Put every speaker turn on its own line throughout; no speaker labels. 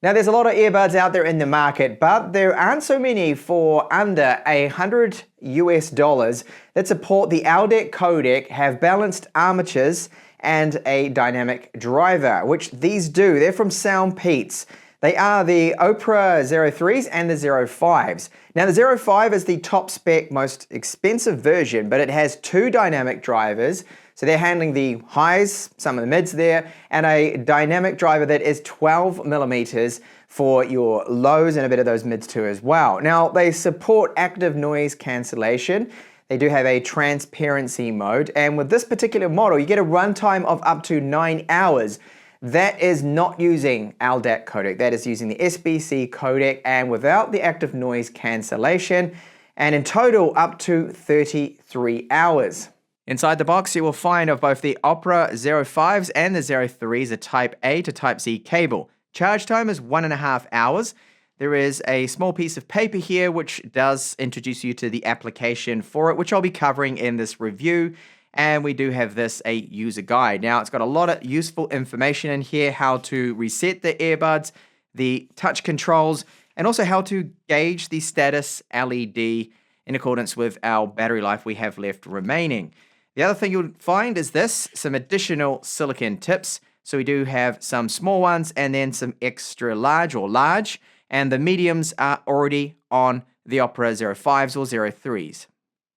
Now, there's a lot of earbuds out there in the market, but there aren't so many for under $100 that support the LDAC codec, have balanced armatures, and a dynamic driver, which these do. They're from Soundpeats. They are the Opera 03s and the 05s. Now, the 05 is the top spec, most expensive version, but it has two dynamic drivers. So they're handling the highs, some of the mids there, and a dynamic driver that is 12 millimeters for your lows and a bit of those mids too as well. Now, they support active noise cancellation. They do have a transparency mode, and with this particular model, you get a runtime of up to 9 hours. That is not using LDAC codec, that is using the SBC codec and without the active noise cancellation, and in total up to 33 hours. Inside the box, you will find of both the Opera 05s and the 03s a Type A to Type C cable. Charge time is 1.5 hours. There is a small piece of paper here which does introduce you to the application for it, which I'll be covering in this review. And we do have this, a user guide. Now, it's got a lot of useful information in here, how to reset the earbuds, the touch controls, and also how to gauge the status LED in accordance with our battery life we have left remaining. The other thing you'll find is this, some additional silicone tips. So we do have some small ones and then some extra large or large, and the mediums are already on the Opera 05s or 03s.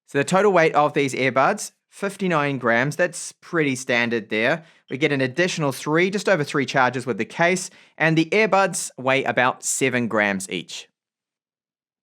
So the total weight of these earbuds, 59 grams, that's pretty standard there. We get an additional just over three charges with the case, and the earbuds weigh about 7 grams each.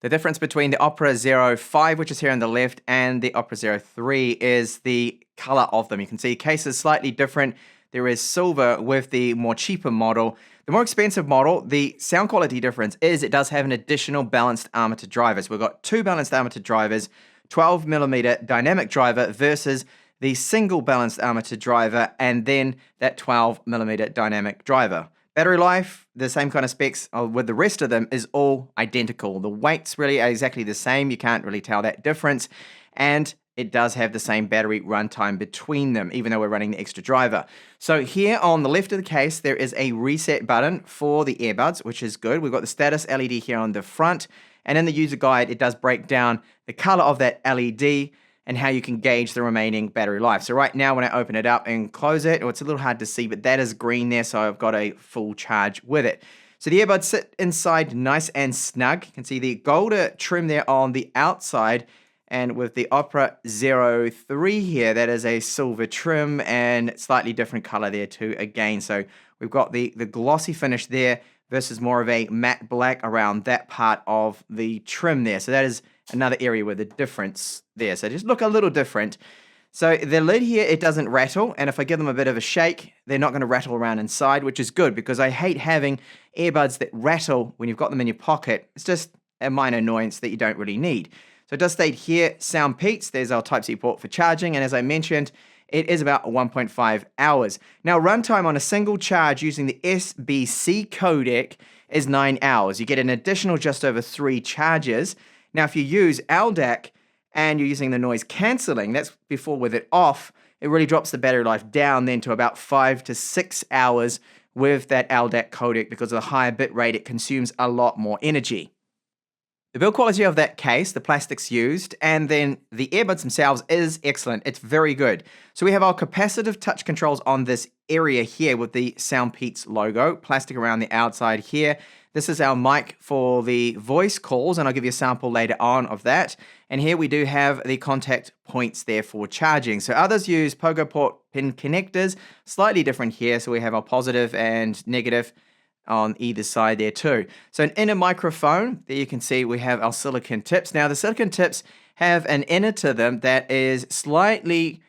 The difference between the Opera 05, which is here on the left, and the Opera 03 is the color of them. You can see the case is slightly different. There is silver with the more cheaper model. The more expensive model, the sound quality difference is it does have an additional balanced armature driver. So we've got two balanced armature drivers, 12 millimeter dynamic driver versus the single balanced armature driver and then that 12 millimeter dynamic driver. Battery life, the same kind of specs with the rest of them, is all identical. The weights really are exactly the same. You can't really tell that difference. And it does have the same battery runtime between them, even though we're running the extra driver. So here on the left of the case, there is a reset button for the earbuds, which is good. We've got the status LED here on the front. And in the user guide, it does break down the color of that LED and how you can gauge the remaining battery life. So right now, when I open it up and close it, it's a little hard to see, but that is green there, so I've got a full charge with it. So the earbuds sit inside nice and snug. You can see the gold trim there on the outside, and with the Opera 03 here, that is a silver trim and slightly different color there too again. So we've got the glossy finish there versus more of a matte black around that part of the trim there. So that is another area where the difference there. So just look a little different. So the lid here, it doesn't rattle. And if I give them a bit of a shake, they're not going to rattle around inside, which is good because I hate having earbuds that rattle when you've got them in your pocket. It's just a minor annoyance that you don't really need. So it does state here, Soundpeats. There's our Type-C port for charging. And as I mentioned, it is about 1.5 hours. Now, runtime on a single charge using the SBC codec is 9 hours. You get an additional just over 3 charges. Now, if you use LDAC and you're using the noise cancelling, that's before with it off, it really drops the battery life down then to about 5 to 6 hours with that LDAC codec because of the higher bit rate, it consumes a lot more energy. The build quality of that case, the plastics used, and then the earbuds themselves is excellent. It's very good. So we have our capacitive touch controls on this area here with the Soundpeats logo, plastic around the outside here. This is our mic for the voice calls, and I'll give you a sample later on of that. And here we do have the contact points there for charging. So others use Pogo port pin connectors, slightly different here. So we have our positive and negative on either side there too. So an inner microphone, there you can see we have our silicone tips. Now the silicone tips have an inner to them that is slightly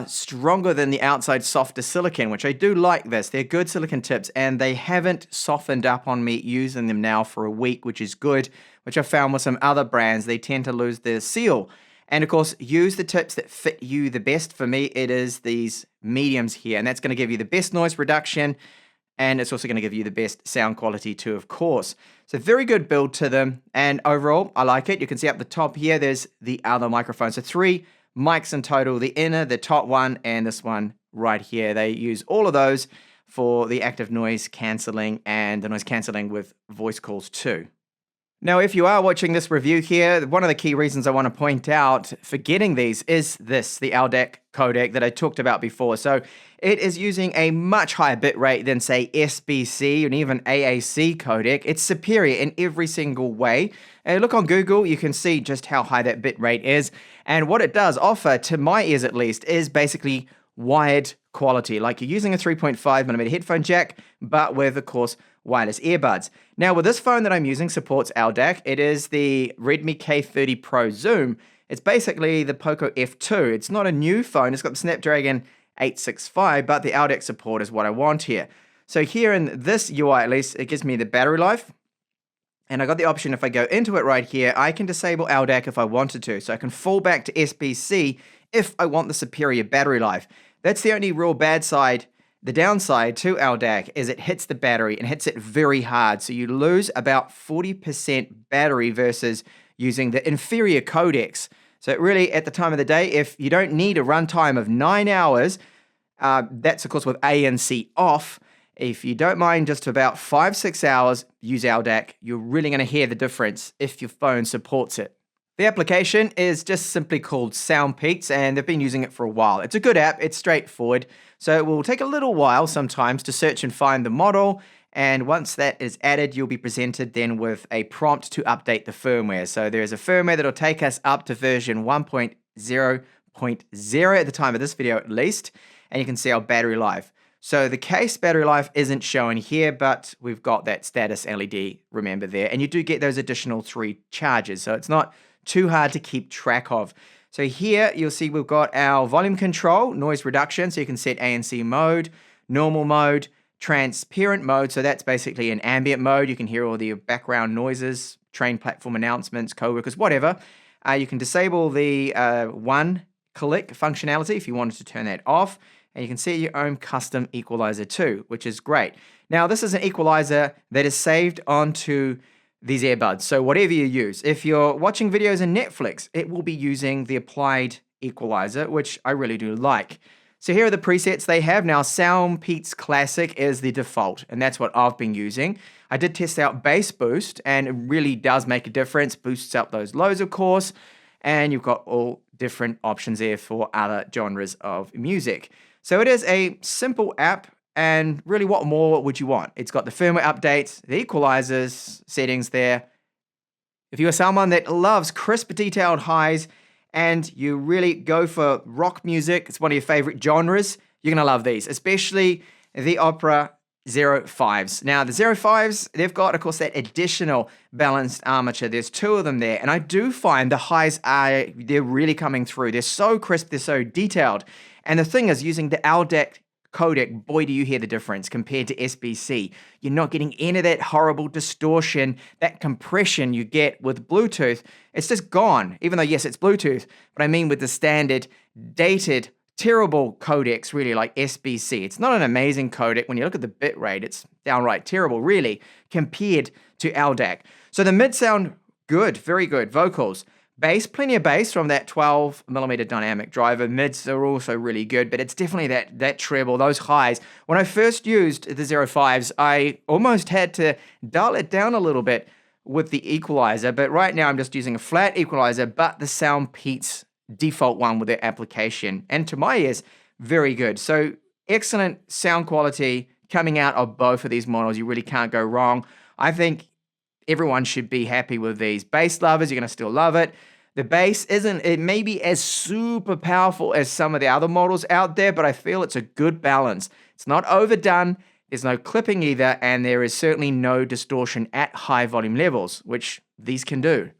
stronger than the outside softer silicone, which I do like this. They're good silicone tips and they haven't softened up on me using them now for a week, which is good, which I found with some other brands, they tend to lose their seal. And of course, use the tips that fit you the best. For me, it is these mediums here, and that's going to give you the best noise reduction. And it's also going to give you the best sound quality too, of course. So very good build to them. And overall, I like it. You can see up the top here, there's the other microphone. So 3 mics in total, the inner, the top one, and this one right here. They use all of those for the active noise cancelling and the noise cancelling with voice calls too. Now, if you are watching this review here, one of the key reasons I want to point out for getting these is this, the LDAC codec that I talked about before. So it is using a much higher bit rate than, say, SBC and even AAC codec. It's superior in every single way. And look on Google, you can see just how high that bit rate is. And what it does offer, to my ears at least, is basically wired quality, like you're using a 3.5mm headphone jack, but with, of course, wireless earbuds. Now, with this phone that I'm using supports LDAC. It is the Redmi K30 Pro Zoom. It's basically the Poco F2. It's not a new phone. It's got the Snapdragon 865, but the LDAC support is what I want here. So here in this UI, at least, it gives me the battery life. And I got the option, if I go into it right here, I can disable LDAC if I wanted to. So I can fall back to SBC if I want the superior battery life. That's the only real bad side. The downside to LDAC is it hits the battery and hits it very hard. So you lose about 40% battery versus using the inferior codecs. So really, at the time of the day, if you don't need a runtime of 9 hours, that's of course with ANC off. If you don't mind just about 5-6 hours, use LDAC. You're really going to hear the difference if your phone supports it. The application is just simply called Soundpeats, and they've been using it for a while. It's a good app. It's straightforward. So it will take a little while sometimes to search and find the model. And once that is added, you'll be presented then with a prompt to update the firmware. So there's a firmware that'll take us up to version 1.0.0 at the time of this video at least. And you can see our battery life. So the case battery life isn't shown here, but we've got that status LED, remember there. And you do get those additional 3 charges. So it's not too hard to keep track of. So here you'll see we've got our volume control, noise reduction. So you can set ANC mode, normal mode, transparent mode. So that's basically an ambient mode. You can hear all the background noises, train platform announcements, coworkers, whatever. You can disable the one click functionality if you wanted to turn that off. And you can see your own custom equalizer too, which is great. Now, this is an equalizer that is saved onto these earbuds. So whatever you use, if you're watching videos in Netflix, it will be using the applied equalizer, which I really do like. So here are the presets they have. Now, Soundpeats Classic is the default, and that's what I've been using. I did test out Bass Boost, and it really does make a difference. Boosts up those lows, of course, and you've got all different options there for other genres of music. So it is a simple app, and really what more would you want? It's got the firmware updates, the equalizers, settings there. If you are someone that loves crisp, detailed highs, and you really go for rock music, it's one of your favorite genres, you're going to love these, especially the Opera 05s. Now, the 05s, they've got, of course, that additional balanced armature. There's 2 of them there, and I do find the highs they're really coming through. They're so crisp, they're so detailed. And the thing is, using the LDAC codec, boy, do you hear the difference compared to SBC. You're not getting any of that horrible distortion, that compression you get with Bluetooth. It's just gone, even though, yes, it's Bluetooth, but I mean with the standard, dated, terrible codecs, really, like SBC. It's not an amazing codec. When you look at the bit rate, it's downright terrible, really, compared to LDAC. So the mid sound good, very good. Vocals. Bass, plenty of bass from that 12mm dynamic driver. Mids are also really good, but it's definitely that treble, those highs. When I first used the 05s, I almost had to dial it down a little bit with the equalizer, but right now I'm just using a flat equalizer, but the Soundpeats default one with their application. And to my ears, very good. So excellent sound quality coming out of both of these models. You really can't go wrong. I think everyone should be happy with these. Bass lovers, you're going to still love it. The bass it may be as super powerful as some of the other models out there, but I feel it's a good balance. It's not overdone, there's no clipping either, and there is certainly no distortion at high volume levels, which these can do.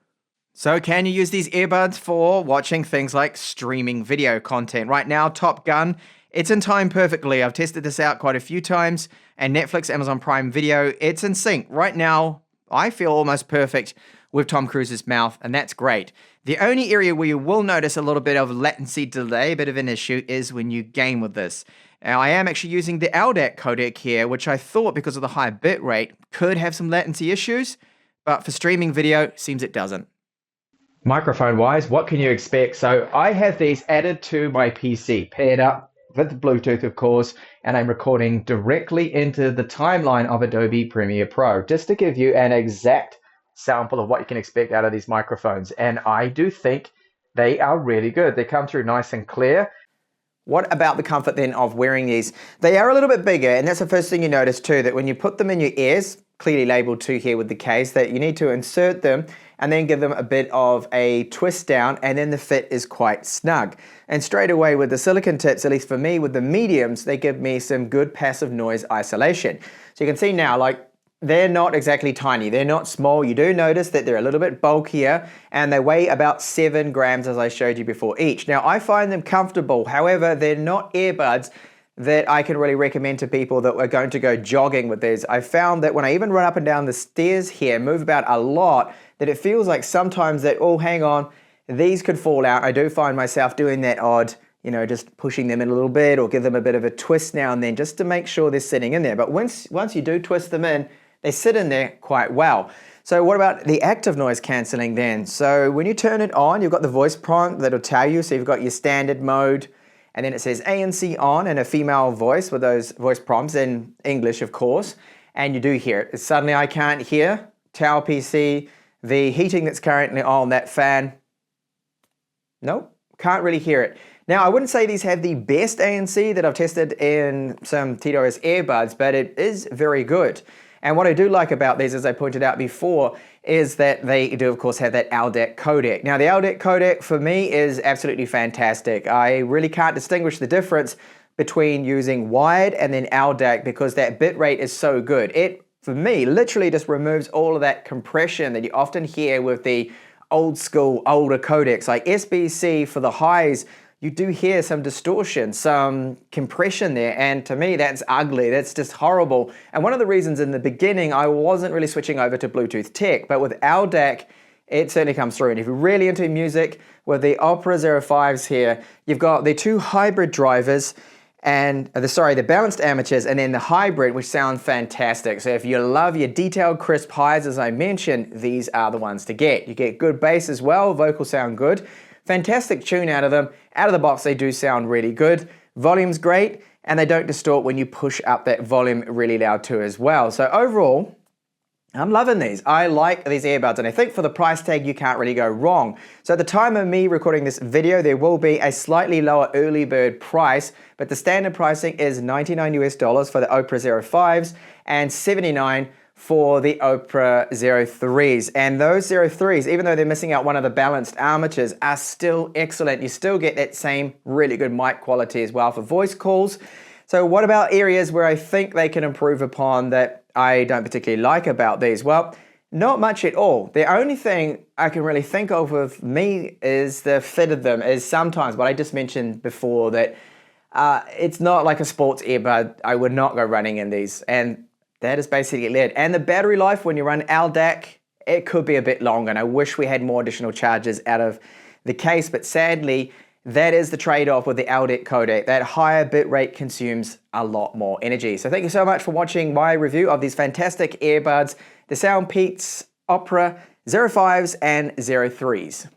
So can you use these earbuds for watching things like streaming video content? Right now, Top Gun, it's in time perfectly. I've tested this out quite a few times, and Netflix, Amazon Prime Video, it's in sync. Right now, I feel almost perfect with Tom Cruise's mouth, and that's great. The only area where you will notice a little bit of latency delay, a bit of an issue, is when you game with this. Now, I am actually using the LDAC codec here, which I thought, because of the high bit rate, could have some latency issues, but for streaming video, seems it doesn't. Microphone-wise, what can you expect? So I have these added to my PC, paired up with Bluetooth, of course, and I'm recording directly into the timeline of Adobe Premiere Pro, just to give you an exact sample of what you can expect out of these microphones. And I do think they are really good. They come through nice and clear. What about the comfort then of wearing these? They are a little bit bigger, and that's the first thing you notice too, that when you put them in your ears, clearly labeled too here with the case, that you need to insert them and then give them a bit of a twist down, and then the fit is quite snug. And straight away with the silicone tips, at least for me, with the mediums, they give me some good passive noise isolation. So you can see now, like, they're not exactly tiny, they're not small. You do notice that they're a little bit bulkier, and they weigh about 7 grams as I showed you before each. Now I find them comfortable, however, they're not earbuds that I can really recommend to people that are going to go jogging with these. I found that when I even run up and down the stairs here, move about a lot, that it feels like sometimes that, oh, hang on, these could fall out. I do find myself doing that odd, you know, just pushing them in a little bit or give them a bit of a twist now and then just to make sure they're sitting in there. But once you do twist them in, they sit in there quite well. So what about the active noise cancelling then? So when you turn it on, you've got the voice prompt that'll tell you. So you've got your standard mode, and then it says ANC on and a female voice with those voice prompts in English, of course. And you do hear it. Suddenly I can't hear. Tower PC, the heating that's currently on, that fan. Nope, can't really hear it. Now, I wouldn't say these have the best ANC that I've tested in some TWS earbuds, but it is very good. And what I do like about these, as I pointed out before, is that they do, of course, have that LDAC codec. Now, the LDAC codec for me is absolutely fantastic. I really can't distinguish the difference between using wired and then LDAC because that bit rate is so good. It, for me, literally just removes all of that compression that you often hear with the old school, older codecs. Like SBC for the highs, you do hear some distortion, some compression there, and to me that's ugly, that's just horrible. And one of the reasons in the beginning I wasn't really switching over to Bluetooth tech, but with LDAC, it certainly comes through. And if you're really into music, with the Opera 05s here, you've got the 2 hybrid drivers, and the balanced amateurs, and then the hybrid, which sound fantastic. So if you love your detailed crisp highs, as I mentioned, these are the ones to get. You get good bass as well, vocals sound good. Fantastic tune out of them. Out of the box, they do sound really good. Volume's great, and they don't distort when you push up that volume really loud too as well. So overall, I'm loving these. I like these earbuds, and I think for the price tag, you can't really go wrong. So at the time of me recording this video, there will be a slightly lower early bird price, but the standard pricing is $99 US for the Opera 05s and $79 for the Opera 03s. And those 03s, even though they're missing out one of the balanced armatures, are still excellent. You still get that same really good mic quality as well for voice calls. So what about areas where I think they can improve upon that I don't particularly like about these? Well, not much at all. The only thing I can really think of with me is the fit of them is sometimes what I just mentioned before, that it's not like a sports earbud. I would not go running in these, and that is basically it. And the battery life when you run LDAC, it could be a bit longer, and I wish we had more additional charges out of the case, but sadly, that is the trade-off with the LDAC codec. That higher bit rate consumes a lot more energy. So thank you so much for watching my review of these fantastic earbuds, the Soundpeats Opera 05s and 03s.